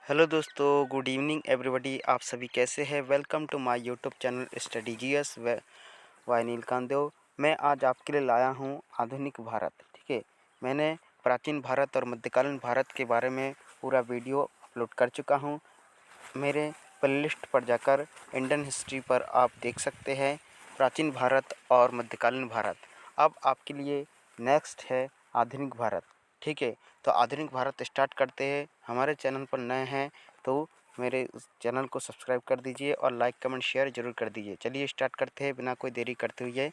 Hello दोस्तों, good evening everybody. आप सभी कैसे हैं? Welcome to my YouTube channel study GS by Neelkant Dev. मैं आज आपके लिए लाया हूं आधुनिक भारत। ठीक है, मैंने प्राचीन भारत और मध्यकालीन भारत के बारे में पूरा वीडियो अपलोड कर चुका हूं। मेरे प्लेलिस्ट पर जाकर इंडियन हिस्ट्री पर आप देख सकते हैं प्राचीन भारत और मध्यकालीन भारत। अब आपके लिए नेक्स्ट है आधुनिक भारत। ठीक है, तो आधुनिक भारत स्टार्ट करते हैं। हमारे चैनल पर नए हैं तो मेरे उस चैनल को सब्सक्राइब कर दीजिए और लाइक कमेंट शेयर ज़रूर कर दीजिए। चलिए स्टार्ट करते हैं बिना कोई देरी करते हुए।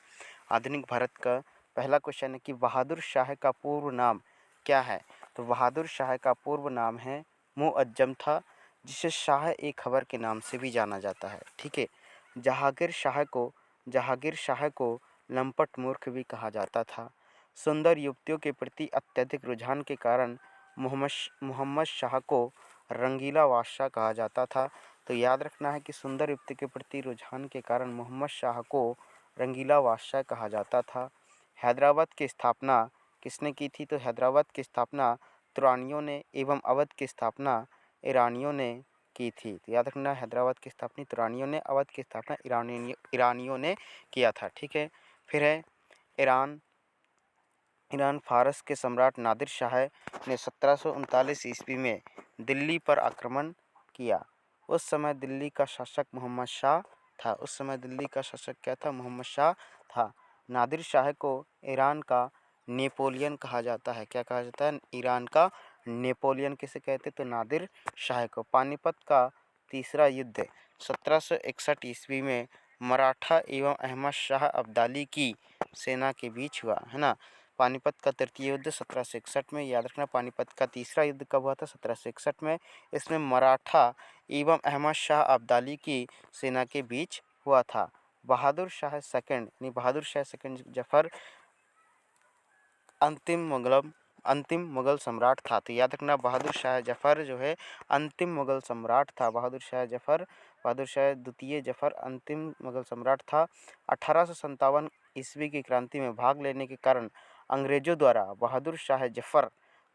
आधुनिक भारत का पहला क्वेश्चन है कि बहादुर शाह का पूर्व नाम क्या है? तो बहादुर शाह का पूर्व नाम है मुअज्जम था, जिसे शाह ए खबर के नाम से भी जाना जाता है। ठीक है, जहांगीर शाह को लंपट मूर्ख भी कहा जाता था। सुंदर युवतियों के प्रति अत्यधिक रुझान के कारण मोहम्मद शाह को रंगीला बादशाह कहा जाता था। तो याद रखना है कि सुंदर युवती के प्रति रुझान के कारण मोहम्मद शाह को रंगीला बादशाह कहा जाता था। हैदराबाद की स्थापना किसने की थी? तो हैदराबाद की स्थापना तुरानियों ने एवं अवध की स्थापना ईरानियों ने की थी। तो याद रखना, हैदराबाद की स्थापना तुरानियों ने, अवध की स्थापना ईरानियों ने किया था। ठीक है, फिर है ईरान। फारस के सम्राट नादिर शाह ने 1739 ईस्वी में दिल्ली पर आक्रमण किया। उस समय दिल्ली का शासक मोहम्मद शाह था। क्या था? मोहम्मद शाह था। नादिर शाह को ईरान का नेपोलियन कहा जाता है। क्या कहा जाता है? ईरान का नेपोलियन। किसे कहते? तो नादिर शाह को। पानीपत का तीसरा युद्ध 1761 ईस्वी में मराठा एवं अहमद शाह अब्दाली की सेना के बीच हुआ, है ना। पानीपत का तृतीय युद्ध 1761 में। याद रखना, पानीपत का तीसरा युद्ध कब हुआ था? 1761 में। इसमें मराठा एवं अहमद शाह अब्दाली की सेना के बीच हुआ था। बहादुर शाह सेकंड जफर अंतिम मुगल सम्राट था। तो याद रखना, बहादुर शाह जफर जो है अंतिम मुगल सम्राट था। बहादुर शाह द्वितीय जफर अंतिम मुगल सम्राट था। 1857 ईस्वी की क्रांति में भाग लेने के कारण अंग्रेजों द्वारा बहादुर शाह जफर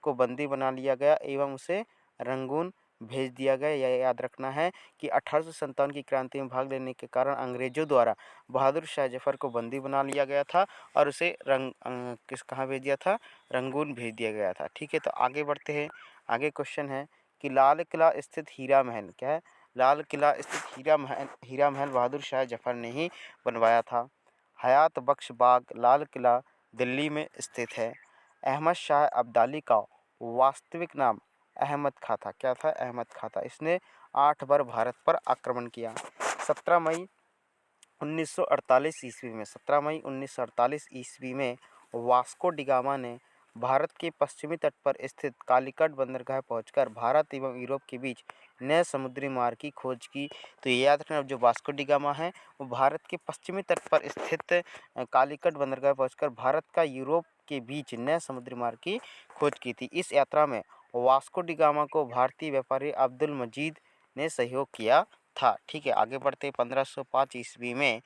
को बंदी बना लिया गया एवं उसे रंगून भेज दिया गया। यह याद रखना है कि 1857 की क्रांति में भाग लेने के कारण अंग्रेजों द्वारा बहादुर शाह जफर को बंदी बना लिया गया था और उसे कहाँ भेज दिया था? रंगून भेज दिया गया था। ठीक है, तो आगे बढ़ते हैं। आगे क्वेश्चन है कि लाल किला स्थित हीरा महल क्या है? लाल किला स्थित हीरा महल बहादुर शाह जफर ने ही बनवाया था। हयात बख्श बाग लाल किला दिल्ली में स्थित है। अहमद शाह अब्दाली का वास्तविक नाम अहमद खां था। क्या था? अहमद खां था। इसने 8 बार भारत पर आक्रमण किया। 17 मई 1948 ईस्वी में वास्को डिगामा ने भारत के पश्चिमी तट पर स्थित कालीकट बंदरगाह पहुंचकर भारत एवं यूरोप के बीच नए समुद्री मार्ग की खोज की। तो ये याद रखना, जो वास्को डिगामा है वो भारत के पश्चिमी तट पर स्थित कालीकट बंदरगाह पहुंचकर भारत का यूरोप के बीच नए समुद्री मार्ग की खोज की थी। इस यात्रा में वास्को डिगामा को भारतीय व्यापारी अब्दुल मजीद ने सहयोग किया था। ठीक है, आगे बढ़ते 1505 ईस्वी में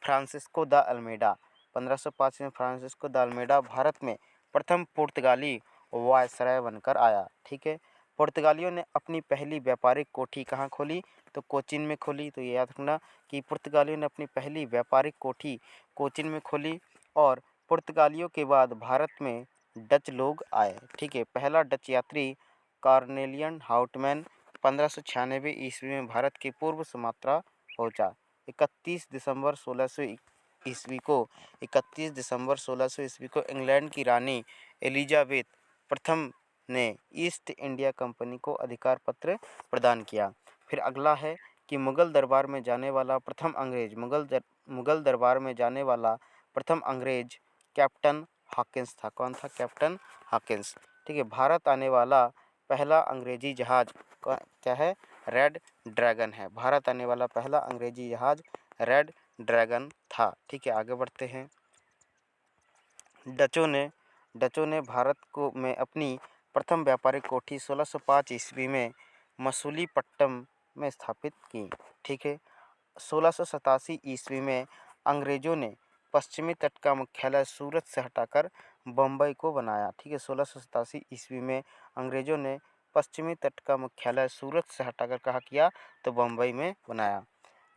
फ्रांसिस्को द अल्मेडा 1505 में फ्रांसिस्को द अल्मेडा भारत में प्रथम पुर्तगाली वायसराय बनकर आया। ठीक है, पुर्तगालियों ने अपनी पहली व्यापारिक कोठी कहाँ खोली? तो कोचीन में खोली। तो ये याद रखना कि पुर्तगालियों ने अपनी पहली व्यापारिक कोठी कोचीन में खोली और पुर्तगालियों के बाद भारत में डच लोग आए। ठीक है, पहला डच यात्री कॉर्नेलियन हाउटमैन 1596 ईस्वी में भारत के पूर्व सुमात्रा पहुंचा। 31 दिसंबर 1600 ईस्वी को इंग्लैंड की रानी एलिजाबेथ प्रथम ने ईस्ट इंडिया कंपनी को अधिकार पत्र प्रदान किया। फिर अगला है कि मुगल दरबार में जाने वाला प्रथम अंग्रेज कैप्टन हॉकिंस था। कौन था? Captain Hawkins. ठीक है, भारत आने वाला पहला अंग्रेजी जहाज क्या है? रेड ड्रैगन है। भारत आने वाला पहला अंग्रेजी जहाज रेड ड्रैगन था। ठीक है, आगे बढ़ते हैं। डचों ने भारत को में अपनी प्रथम व्यापारिक कोठी 1605 ईस्वी में मसूलीपट्टनम में स्थापित की। ठीक है, 1687 ईस्वी में अंग्रेजों ने पश्चिमी तट का मुख्यालय सूरत से हटाकर बम्बई को बनाया। ठीक है, 1687 ईस्वी में अंग्रेजों ने पश्चिमी तट का मुख्यालय सूरत से हटाकर कहाँ किया, तो बम्बई में बनाया।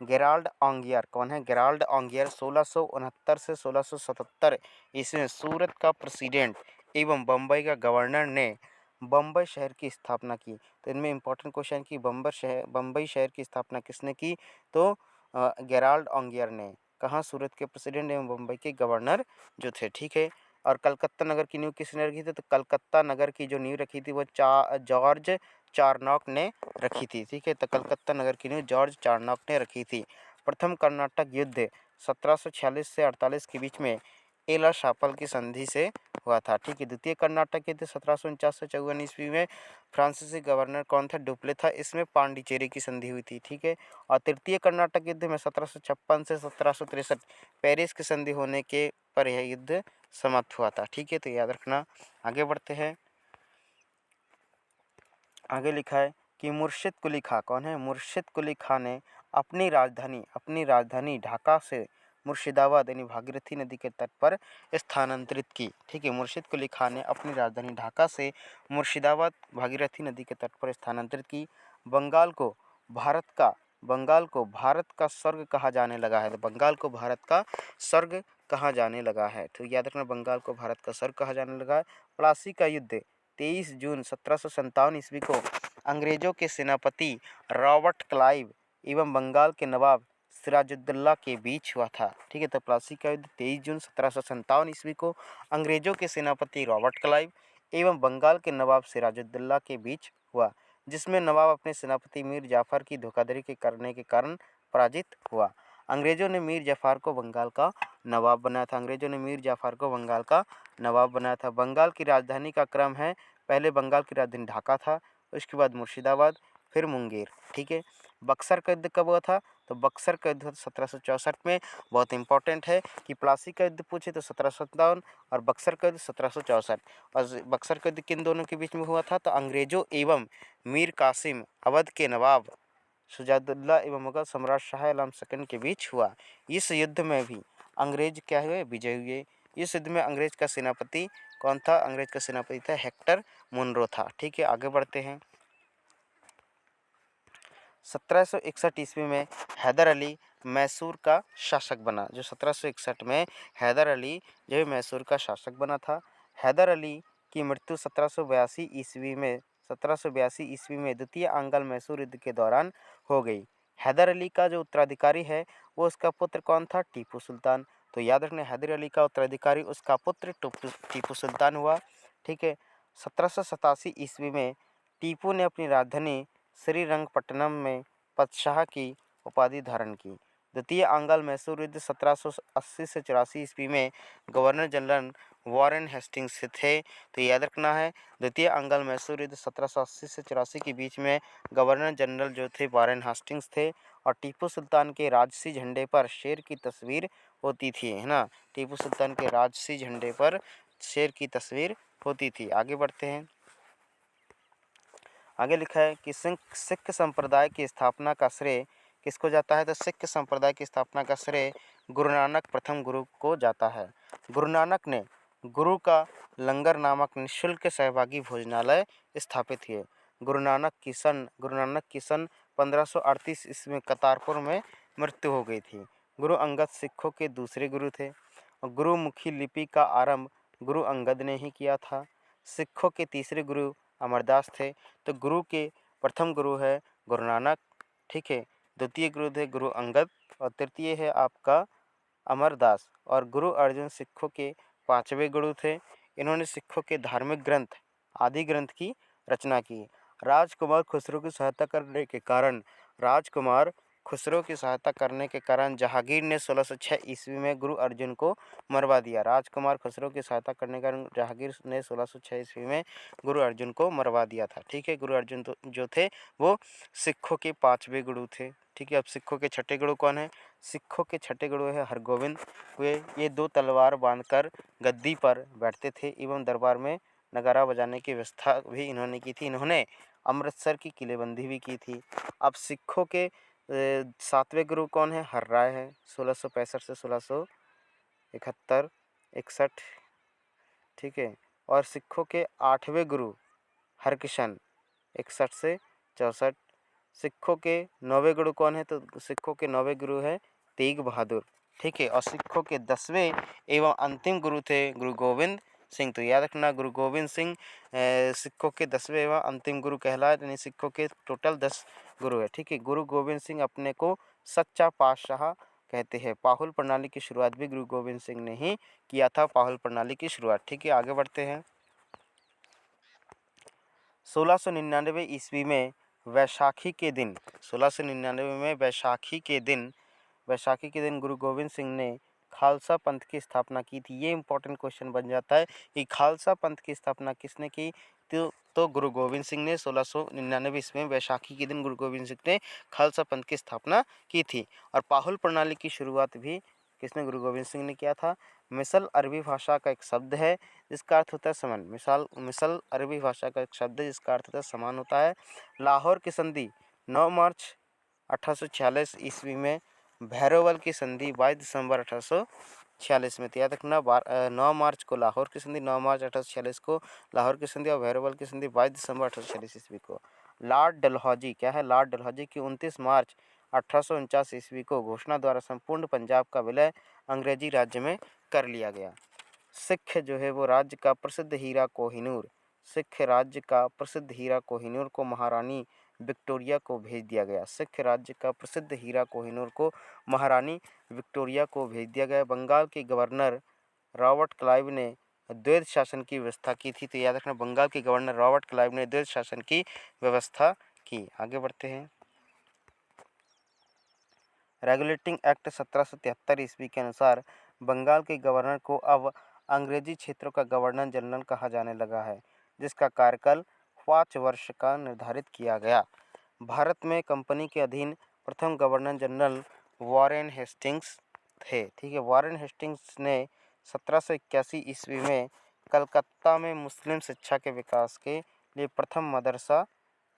गेराल्ड ऑन्गियर कौन है? गेराल्ड ऑन्गियर 1669 से 1677 ईस्वी में सूरत का प्रेसिडेंट एवं बम्बई का गवर्नर ने बम्बई शहर की स्थापना की। तो इनमें इंपॉर्टेंट क्वेश्चन कि बम्बई शहर की स्थापना किसने की, तो गेराल्ड ऑन्गियर ने। कहाँ? सूरत के प्रेसिडेंट एवं बम्बई के गवर्नर जो थे, ठीक है। और कलकत्ता नगर की नींव किसने रखी थी, तो कलकत्ता नगर की जो नींव रखी थी वो जॉर्ज चारनॉक ने रखी थी, ठीक है। तो कलकत्ता नगर की नींव जॉर्ज चारनॉक ने रखी थी। प्रथम कर्नाटक युद्ध 1746 से 48 के बीच में एला शापल की संधि से हुआ था, ठीक है। द्वितीय कर्नाटक युद्ध 1749 से 54 ईस्वी में फ्रांसीसी गवर्नर कौन था? डुप्ले था। इसमें पांडिचेरी की संधि हुई थी, ठीक है। और तृतीय कर्नाटक युद्ध में 1756 से 1763 पेरिस की संधि होने के पर यह युद्ध समाप्त हुआ था, ठीक है। तो याद रखना। आगे बढ़ते हैं। आगे लिखा है कि मुर्शिद कुली खां कौन है? मुर्शिद कुली खां ने अपनी राजधानी ढाका से मुर्शिदाबाद यानी भागीरथी नदी के तट पर स्थानांतरित की, ठीक है। मुर्शिद कुली खां ने अपनी राजधानी ढाका से मुर्शिदाबाद भागीरथी नदी के तट पर स्थानांतरित की। बंगाल को भारत का स्वर्ग कहा जाने लगा है। तो बंगाल को भारत का स्वर्ग कहा जाने लगा है, तो याद रखना, बंगाल को भारत का स्वर्ग कहा जाने लगा है। प्लासी का युद्ध 23 जून 1757 ईस्वी को अंग्रेजों के सेनापति रॉबर्ट क्लाइव एवं बंगाल के नवाब सिराजुद्दौला के बीच हुआ था, ठीक है। तो प्लासी का युद्ध 23 जून 1757 ईस्वी को अंग्रेजों के सेनापति रॉबर्ट क्लाइव एवं बंगाल के नवाब सिराजुद्दौला के बीच हुआ, जिसमें नवाब अपने सेनापति मीर जाफर की धोखाधड़ी के करने के कारण पराजित हुआ। अंग्रेजों ने मीर जाफर को बंगाल का नवाब बनाया था। बंगाल की राजधानी का क्रम है, पहले बंगाल की राजधानी ढाका था, उसके बाद मुर्शिदाबाद, फिर मुंगेर, ठीक है। बक्सर का युद्ध कब हुआ था? तो बक्सर का युद्ध 1764 में। बहुत इंपॉर्टेंट है कि प्लासी का युद्ध पूछे तो 1757 और बक्सर का युद्ध 1764। और बक्सर का युद्ध किन दोनों के बीच में हुआ था? तो अंग्रेजों एवं मीर कासिम अवध के नवाब शुजाउद्दौला एवं मुगल सम्राट शाह आलम सेकंड के बीच हुआ। इस युद्ध में भी अंग्रेज क्या हुए? विजय हुए। इस युद्ध में अंग्रेज का सेनापति कौन था? अंग्रेज का सेनापति था हेक्टर मुनरो था, ठीक है। आगे बढ़ते हैं। 1761 ईस्वी में हैदर अली मैसूर का शासक बना। जो 1761 में हैदर अली जो मैसूर का शासक बना था। हैदर अली की मृत्यु 1782 ईस्वी में द्वितीय आंग्ल मैसूर युद्ध के दौरान हो गई। हैदर अली का जो उत्तराधिकारी है वो उसका पुत्र कौन था? टीपू सुल्तान। तो याद रखना, हैदर अली का उत्तराधिकारी उसका पुत्र टीपू सुल्तान हुआ, ठीक है। 1787 ईस्वी में टीपू ने अपनी राजधानी श्रीरंगपट्टनम में पतशाह की उपाधि धारण की। द्वितीय आंग्ल मैसूर युद्ध 1780 से 84 ईस्वी में गवर्नर जनरल वॉरेन हेस्टिंग्स से थे। तो याद रखना है, द्वितीय आंग्ल मैसूर युद्ध 1780 से 84 के बीच में गवर्नर जनरल जो थे वॉरेन हेस्टिंग्स थे। और टीपू सुल्तान के राजसी झंडे पर शेर की तस्वीर होती थी, है ना। टीपू सुल्तान के राजसी झंडे पर शेर की तस्वीर होती थी। आगे बढ़ते हैं। आगे लिखा है कि सिख संप्रदाय की स्थापना का श्रेय किसको जाता है? तो सिख संप्रदाय की स्थापना का श्रेय गुरु नानक प्रथम गुरु को जाता है। गुरु नानक ने गुरु का लंगर नामक निःशुल्क सहभागी भोजनालय स्थापित किए। गुरु नानक की सन 1538 ईस्वी में करतारपुर में मृत्यु हो गई थी। गुरु अंगद सिखों के दूसरे गुरु थे और गुरुमुखी लिपि का आरंभ गुरु अंगद ने ही किया था। सिखों के तीसरे गुरु अमरदास थे। तो गुरु के प्रथम गुरु है गुरु नानक, ठीक है। द्वितीय गुरु थे गुरु अंगद और तृतीय है आपका अमरदास। और गुरु अर्जुन सिखों के पांचवें गुरु थे। इन्होंने सिखों के धार्मिक ग्रंथ आदि ग्रंथ की रचना की। राजकुमार खुसरो की सहायता करने के कारण जहांगीर ने 1606 ईस्वी में गुरु अर्जुन को मरवा दिया। राजकुमार खुसरो की सहायता करने के कारण जहांगीर ने 1606 ईस्वी में गुरु अर्जुन को मरवा दिया था, ठीक है। गुरु अर्जुन जो थे वो सिखों के पांचवें गुरु थे, ठीक है। अब सिखों के छठे गुरु कौन है? सिखों के छठे गुरु है हरगोविंद हुए। ये 2 तलवार बांधकर गद्दी पर बैठते थे एवं दरबार में नगारा बजाने की व्यवस्था भी इन्होंने की थी। इन्होंने अमृतसर की किलेबंदी भी की थी। अब सिखों के 7वें गुरु कौन है? हर्राय है। 1665 से 1671 61, ठीक है। और सिखों के 8वें गुरु हरकिशन 61 से 64। सिखों के 9वें गुरु कौन है? तो सिखों के 9वें गुरु हैं तेग बहादुर, ठीक है। और सिखों के 10वें एवं अंतिम गुरु थे गुरु गोविंद सिंह। तो याद रखना, गुरु गोविंद सिंह सिखों के 10वें एवं अंतिम गुरु कहलाए, यानी सिखों के टोटल 10 गुरु है, ठीक है। गुरु गोविंद सिंह अपने को सच्चा पातशाह कहते हैं। पाहुल प्रणाली की शुरुआत भी गुरु गोविंद सिंह ने ही किया था, पाहुल प्रणाली की शुरुआत, ठीक है। आगे बढ़ते हैं। 1699 ईस्वी में वैशाखी के दिन, 1699 में वैशाखी के दिन गुरु गोविंद सिंह ने खालसा पंथ की स्थापना की थी। ये इंपॉर्टेंट क्वेश्चन बन जाता है कि खालसा पंथ की स्थापना किसने की? तो गुरु गोविंद सिंह ने 1699 ईस्वी में वैशाखी के दिन गुरु गोविंद सिंह ने खालसा पंथ की स्थापना की थी। और पाहुल प्रणाली की शुरुआत भी किसने? गुरु गोविंद सिंह ने किया था। मिसल अरबी भाषा का एक शब्द है जिसका अर्थ होता है समान। मिसल अरबी भाषा का एक शब्द है जिसका अर्थ होता है समान होता है। लाहौर की संधि 9 मार्च 1846 ईस्वी में, भैरवल की संधि 22 दिसंबर 1846 में। तो याद रखना, 9 मार्च को लाहौर की संधि, 9 मार्च 1846 को लाहौर की संधि, और भैरवल की संधि 22 दिसंबर 1846 ईस्वी को। लॉर्ड डलहौजी, क्या है? लॉर्ड डलहौजी की 29 मार्च 1849 ईस्वी को घोषणा द्वारा संपूर्ण पंजाब का विलय अंग्रेजी राज्य में कर लिया गया। सिख जो है वो राज्य का प्रसिद्ध हीरा कोहिनूर, सिख राज्य का प्रसिद्ध हीरा कोहिनूर को महारानी विक्टोरिया को भेज दिया गया। सिख राज्य का प्रसिद्ध हीरा कोहिनूर को महारानी विक्टोरिया को भेज दिया गया। बंगाल के गवर्नर रॉबर्ट क्लाइव ने द्वैध शासन की व्यवस्था की थी। तो याद रखना, बंगाल के गवर्नर रॉबर्ट क्लाइव ने द्वैध शासन की व्यवस्था की। आगे बढ़ते हैं। रेगुलेटिंग एक्ट 1773 ईस्वी के अनुसार बंगाल के गवर्नर को अब अंग्रेजी क्षेत्रों का गवर्नर जनरल कहा जाने लगा है, जिसका कार्यकाल 5 वर्ष का निर्धारित किया गया। भारत में कंपनी के अधीन प्रथम गवर्नर जनरल वॉरेन हेस्टिंग्स थे, ठीक है। वॉरेन हेस्टिंग्स ने 1781 ईस्वी में कलकत्ता में मुस्लिम शिक्षा के विकास के लिए प्रथम मदरसा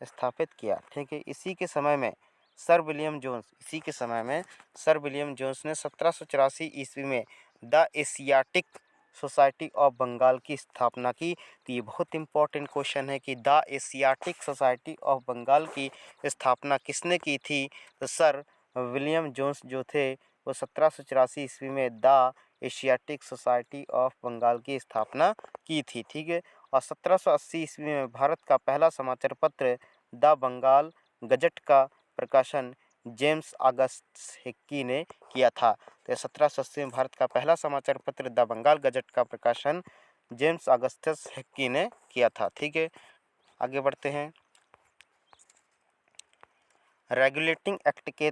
स्थापित किया, ठीक है। इसी के समय में सर विलियम जोन्स ने 1784 ईस्वी में the Asiatic Society of Bengal की स्थापना की। तो ये बहुत इंपॉर्टेंट क्वेश्चन है कि the Asiatic Society of Bengal की स्थापना किसने की थी? तो सर विलियम जोन्स जो थे वो 1784 ईस्वी में the Asiatic Society of Bengal की स्थापना की थी, ठीक है। और 1780 ईस्वी में भारत का पहला समाचार पत्र द बंगाल गजट का प्रकाशन जेम्स ऑगस्टस हिक्की ने किया था। तो 1780 में भारत का पहला समाचार पत्र द बंगाल गजट का प्रकाशन जेम्स ऑगस्टस हिक्की ने किया था, ठीक है। आगे बढ़ते हैं। रेगुलेटिंग एक्ट के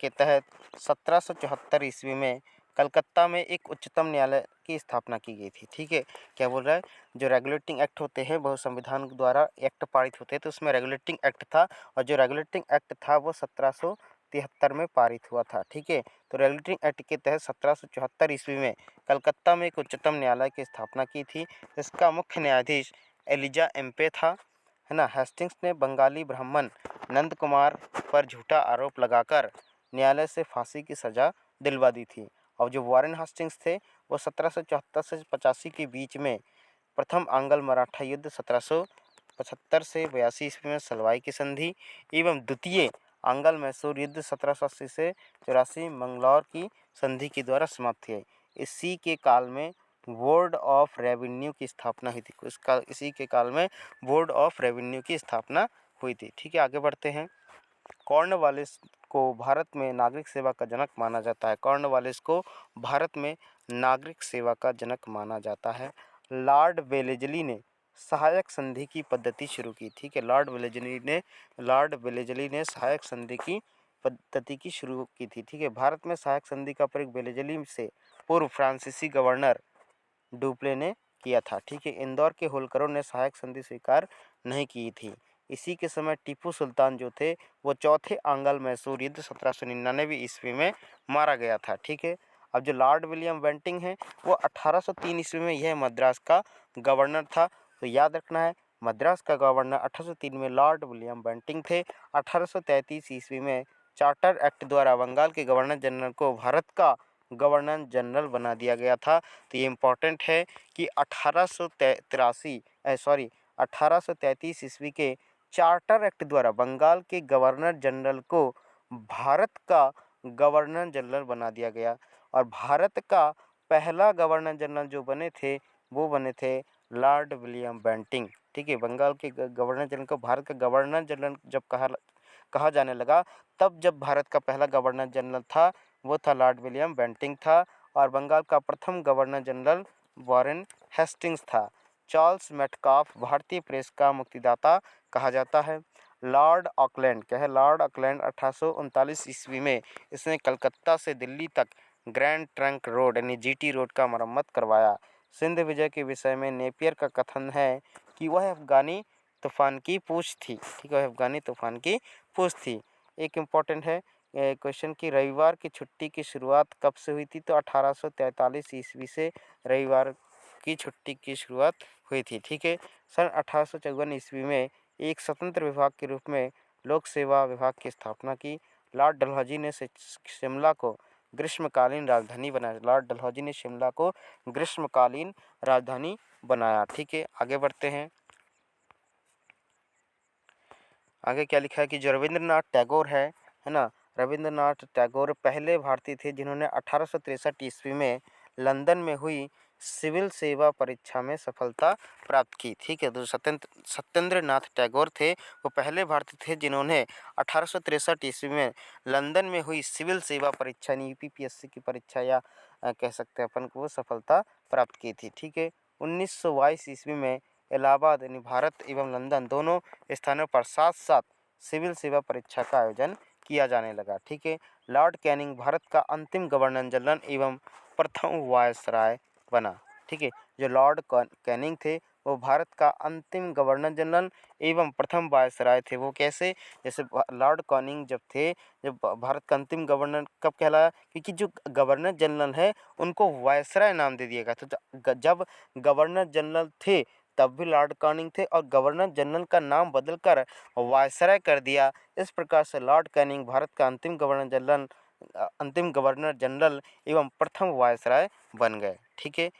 तहत 1774 ईस्वी में कलकत्ता में एक उच्चतम न्यायालय की स्थापना की गई थी, ठीक है। क्या बोल रहा है? जो रेगुलेटिंग एक्ट होते हैं वो संविधान द्वारा एक्ट पारित होते हैं, तो उसमें रेगुलेटिंग एक्ट था, और जो रेगुलेटिंग एक्ट था वो 1773 में पारित हुआ था, ठीक है। तो रेगुलेटिंग एक्ट के तहत 1774 ईस्वी में कलकत्ता में एक उच्चतम न्यायालय की स्थापना की थी। इसका मुख्य न्यायाधीश एलिजा एम्पे था, है ना। हेस्टिंग्स ने बंगाली ब्राह्मण नंद कुमार पर झूठा आरोप लगाकर न्यायालय से फांसी की सज़ा दिलवा दी थी। और जो वॉरेन हेस्टिंग्स थे वो 1774 से 85 के बीच में प्रथम आंग्ल मराठा युद्ध 1775 से 82 ईस्वी में सलवाई की संधि एवं द्वितीय आंग्ल मैसूर युद्ध 1780 से 84 मंगलौर की संधि के द्वारा समाप्त हुए। इसी के काल में बोर्ड ऑफ रेवेन्यू की स्थापना हुई थी। इसी के काल में बोर्ड ऑफ रेवेन्यू की स्थापना हुई थी, ठीक है। आगे बढ़ते हैं। कॉर्नवालिस को भारत में नागरिक सेवा का जनक माना जाता है। कॉर्नवालिस को भारत में नागरिक सेवा का जनक माना जाता है। लॉर्ड वेलेजली ने सहायक संधि की पद्धति शुरू की, ठीक है। लॉर्ड वेलेजली ने सहायक संधि की पद्धति की शुरू की थी, ठीक है। भारत में सहायक संधि का प्रयोग वेलेजली से पूर्व फ्रांसीसी गवर्नर डुप्ले ने किया था, ठीक है। इंदौर के होलकरों ने सहायक संधि स्वीकार नहीं की थी। इसी के समय टीपू सुल्तान जो थे वो चौथे आंग्ल मैसूर युद्ध 1799 ईस्वी में मारा गया था, ठीक है। अब जो लॉर्ड विलियम बेंटिंग है वो 1803 ईस्वी में यह मद्रास का गवर्नर था। तो याद रखना है, मद्रास का गवर्नर 1803 में लॉर्ड विलियम बेंटिंग थे। 1833 ईस्वी में चार्टर एक्ट द्वारा बंगाल के गवर्नर जनरल को भारत का गवर्नर जनरल बना दिया गया था। तो ये इम्पॉर्टेंट है कि 1883 1833 ईस्वी के चार्टर एक्ट द्वारा बंगाल के गवर्नर जनरल को भारत का गवर्नर जनरल बना दिया गया। और भारत का पहला गवर्नर जनरल जो बने थे वो बने थे लॉर्ड विलियम बेंटिंक। ठीक है, बंगाल के गवर्नर जनरल को भारत का गवर्नर जनरल जब कहा जाने लगा, तब जब भारत का पहला गवर्नर जनरल था वो था लॉर्ड विलियम बेंटिंक था। और बंगाल का प्रथम गवर्नर जनरल वॉरेन हेस्टिंग्स था। चार्ल्स मेटकाफ भारतीय प्रेस का मुक्तिदाता कहा जाता है। लॉर्ड ऑकलैंड क्या है, लॉर्ड ऑकलैंड 1839 ईस्वी में इसने कलकत्ता से दिल्ली तक ग्रैंड ट्रंक रोड यानी जीटी रोड का मरम्मत करवाया। सिंध विजय के विषय में नेपियर का कथन है कि वह अफगानी तूफान की पूछ थी। ठीक है, अफगानी तूफान की पूछ थी। एक इम्पॉर्टेंट है क्वेश्चन कि रविवार की छुट्टी की शुरुआत कब से हुई थी, तो 1843 ईस्वी से रविवार की छुट्टी की शुरुआत हुई थी। ठीक है, सन 1854 ईस्वी में एक स्वतंत्र विभाग के रूप में लोक सेवा विभाग की स्थापना की। लॉर्ड डलहौजी ने शिमला को ग्रीष्मकालीन राजधानी बनाया। लॉर्ड डलहौजी ने शिमला को ग्रीष्मकालीन राजधानी बनाया। ठीक है, आगे बढ़ते हैं। आगे क्या लिखा है कि जो रविंद्रनाथ टैगोर है ना, रविंद्रनाथ टैगोर पहले भारतीय थे जिन्होंने 1863 ईस्वी में लंदन में हुई सिविल सेवा परीक्षा में सफलता प्राप्त की। ठीक है, तो सत्येंद्र नाथ टैगोर थे, वो पहले भारतीय थे जिन्होंने 1863 ईस्वी में लंदन में हुई सिविल सेवा परीक्षा यानी यूपीपीएससी की परीक्षा या कह सकते हैं अपन को, वो सफलता प्राप्त की थी। ठीक है, 1922 ईस्वी में इलाहाबाद यानी भारत एवं लंदन दोनों स्थानों पर साथ साथ सिविल सेवा परीक्षा का आयोजन किया जाने लगा। ठीक है, लॉर्ड कैनिंग भारत का अंतिम गवर्नर जनरल एवं प्रथम वायसराय बना। ठीक है, जो लॉर्ड कैनिंग थे वो भारत का अंतिम गवर्नर जनरल एवं प्रथम वायसराय थे। वो कैसे, जैसे लॉर्ड कैनिंग जब थे, जब भारत का अंतिम गवर्नर कब कहलाया, क्योंकि जो गवर्नर जनरल है उनको वायसराय नाम दे दिया गया था। तो जब गवर्नर जनरल थे तब भी लॉर्ड कैनिंग थे और गवर्नर जनरल का नाम बदलकर वायसराय कर दिया। इस प्रकार से लॉर्ड कैनिंग भारत का अंतिम गवर्नर जनरल एवं प्रथम वायसराय बन गए। ठीक है,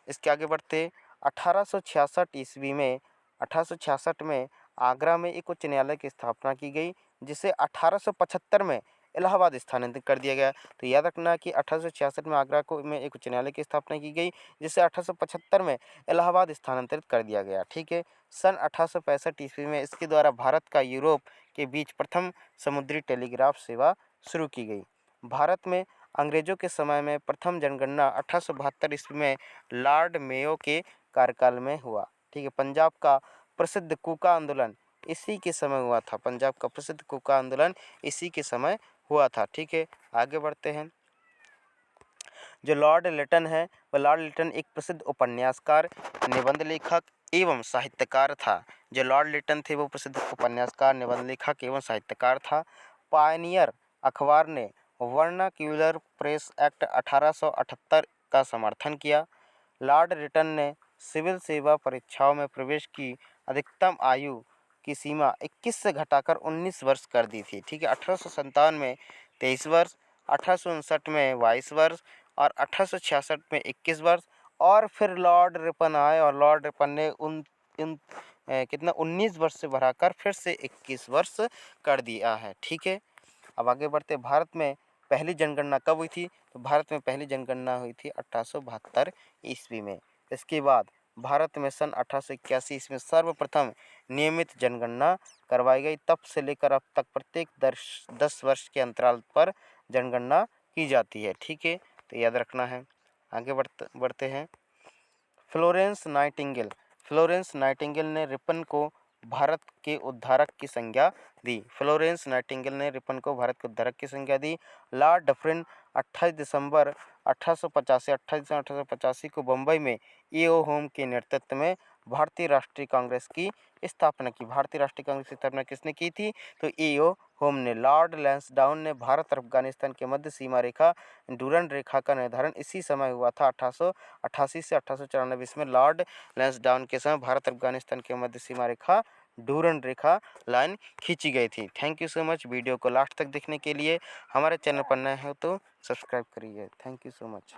इसके आगे बढ़ते 1866 ईस्वी में 1866 में आगरा में एक उच्च न्यायालय की स्थापना की गई, जिसे 1875 में इलाहाबाद स्थानांतरित कर दिया गया। तो याद रखना कि 1866 में आगरा को में एक उच्च न्यायालय की स्थापना की गई, जिसे 1875 में इलाहाबाद स्थानांतरित कर दिया गया। ठीक है, सन 1865 ईस्वी में इसके द्वारा भारत का यूरोप के बीच प्रथम समुद्री टेलीग्राफ सेवा शुरू की गई। भारत में अंग्रेजों के समय में प्रथम जनगणना 1872 ईस्वी में लॉर्ड मेयो के कार्यकाल में हुआ। ठीक है, पंजाब का प्रसिद्ध कूका आंदोलन इसी के समय हुआ था। पंजाब का प्रसिद्ध कूका आंदोलन इसी के समय हुआ था। ठीक है, आगे बढ़ते हैं। जो लॉर्ड लिटन है वह लॉर्ड लिटन एक प्रसिद्ध उपन्यासकार, निबंध लेखक एवं साहित्यकार था। जो लॉर्ड लिटन थे वो प्रसिद्ध उपन्यासकार, निबंध लेखक एवं साहित्यकार था। पायनियर अखबार ने वर्नाक्यूलर प्रेस एक्ट 1878 का समर्थन किया। लॉर्ड लिटन ने सिविल सेवा परीक्षाओं में प्रवेश की अधिकतम आयु की सीमा 21 से घटाकर 19 वर्ष कर दी थी। ठीक है, 1857 में 23 वर्ष, 1859 में 22 वर्ष और 1866 में 21 वर्ष। और फिर लॉर्ड रिपन आए और लॉर्ड रिपन ने कितना 19 वर्ष से बढ़ाकर फिर से 21 वर्ष कर दिया है। ठीक है, अब आगे बढ़ते। भारत में पहली जनगणना कब हुई थी, तो भारत में पहली जनगणना हुई थी 1872 ईस्वी में। इसके बाद भारत में सन 1881 ईस्वी में सर्वप्रथम नियमित जनगणना करवाई गई। तब से लेकर अब तक प्रत्येक 10 वर्ष के अंतराल पर जनगणना की जाती है। ठीक है, तो याद रखना है। आगे बढ़ते हैं। फ्लोरेंस नाइटिंगेल ने रिपन को भारत के उद्धारक की संज्ञा दी। फ्लोरेंस नाइटिंगेल ने रिपन को भारत के उद्धारक की संज्ञा दी। लॉर्ड डफरिन 28 दिसंबर 1885 को बम्बई में ईओ होम के नेतृत्व में भारतीय राष्ट्रीय कांग्रेस की स्थापना की। भारतीय राष्ट्रीय कांग्रेस की स्थापना किसने की थी, तो ईओ होम ने। लॉर्ड लैंसडाउन ने भारत और अफगानिस्तान के मध्य सीमा रेखा डूरन रेखा का निर्धारण इसी समय हुआ था। 1888 से 1894 में लॉर्ड लैंसडाउन के समय भारत अफगानिस्तान के मध्य सीमा रेखा डूरन रेखा लाइन खींची गई थी। Thank you so much. Video को लास्ट तक देखने के लिए। हमारे चैनल पर नए हो तो सब्सक्राइब करिए। Thank you so much.